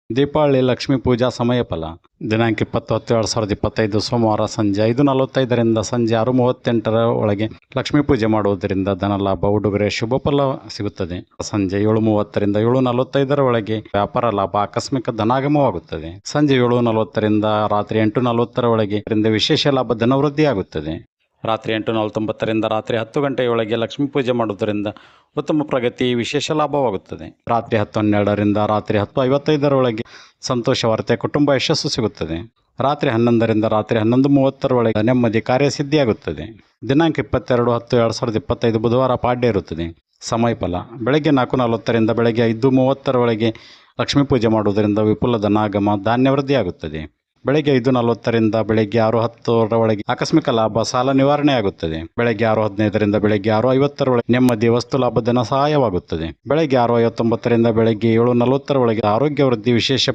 ದೀಪಾವಳಿ ಲಕ್ಷ್ಮೀ ಪೂಜಾ ಸಮಯ ಫಲ ದಿನಾಂಕ 20/10/2025 ಸೋಮವಾರ ಸಂಜೆ 5:45 ಸಂಜೆ 6:38 ಒಳಗೆ ಲಕ್ಷ್ಮೀ ಪೂಜೆ ಮಾಡುವುದರಿಂದ ಧನಲಾಭ, ಉಡುಗೊರೆ, ಶುಭ ಫಲ ಸಿಗುತ್ತದೆ. ಸಂಜೆ 7:30 7:45 ಒಳಗೆ ವ್ಯಾಪಾರ ಲಾಭ, ಆಕಸ್ಮಿಕ ಧನಾಗಮವಾಗುತ್ತದೆ. ಸಂಜೆ 7:40 ರಾತ್ರಿ 8:40 ಒಳಗೆ ವಿಶೇಷ ಲಾಭ, ಧನವೃದ್ಧಿಯಾಗುತ್ತದೆ. ರಾತ್ರಿ 8:49 ರಾತ್ರಿ 10 ಗಂಟೆಯೊಳಗೆ ಲಕ್ಷ್ಮೀ ಪೂಜೆ ಮಾಡುವುದರಿಂದ ಉತ್ತಮ ಪ್ರಗತಿ, ವಿಶೇಷ ಲಾಭವಾಗುತ್ತದೆ. ರಾತ್ರಿ 10:12 ರಾತ್ರಿ 10:55 ಒಳಗೆ ಸಂತೋಷ ವಾರ್ತೆ, ಕುಟುಂಬ ಯಶಸ್ಸು ಸಿಗುತ್ತದೆ. ರಾತ್ರಿ 11 ರಾತ್ರಿ 11:30 ಒಳಗೆ ನೆಮ್ಮದಿ, ಕಾರ್ಯಸಿದ್ಧಿಯಾಗುತ್ತದೆ. ದಿನಾಂಕ 22/10/2025 ಬುಧವಾರ ಪಾಡ್ಯ ಇರುತ್ತದೆ. ಸಮಯ ಫಲ ಬೆಳಗ್ಗೆ 4:40 ಬೆಳಗ್ಗೆ 5:30 ಒಳಗೆ ಲಕ್ಷ್ಮೀ ಪೂಜೆ ಮಾಡುವುದರಿಂದ ವಿಪುಲ ಧನಾಗಮ, ಧಾನ್ಯ ವೃದ್ಧಿಯಾಗುತ್ತದೆ. ಬೆಳಗ್ಗೆ 5:40 ಬೆಳಗ್ಗೆ 6:10 ಒಳಗೆ ಆಕಸ್ಮಿಕ ಲಾಭ, ಸಾಲ ನಿವಾರಣೆಯಾಗುತ್ತದೆ. ಬೆಳಗ್ಗೆ 6:15 ಬೆಳಗ್ಗೆ 6:50 ಒಳಗೆ ನೆಮ್ಮದಿ, ವಸ್ತು ಲಾಭ, ಧನ ಸಹಾಯವಾಗುತ್ತದೆ. ಬೆಳಗ್ಗೆ 6:59 ಬೆಳಗ್ಗೆ 7:40 ಒಳಗೆ ಆರೋಗ್ಯ ವೃದ್ಧಿ, ವಿಶೇಷ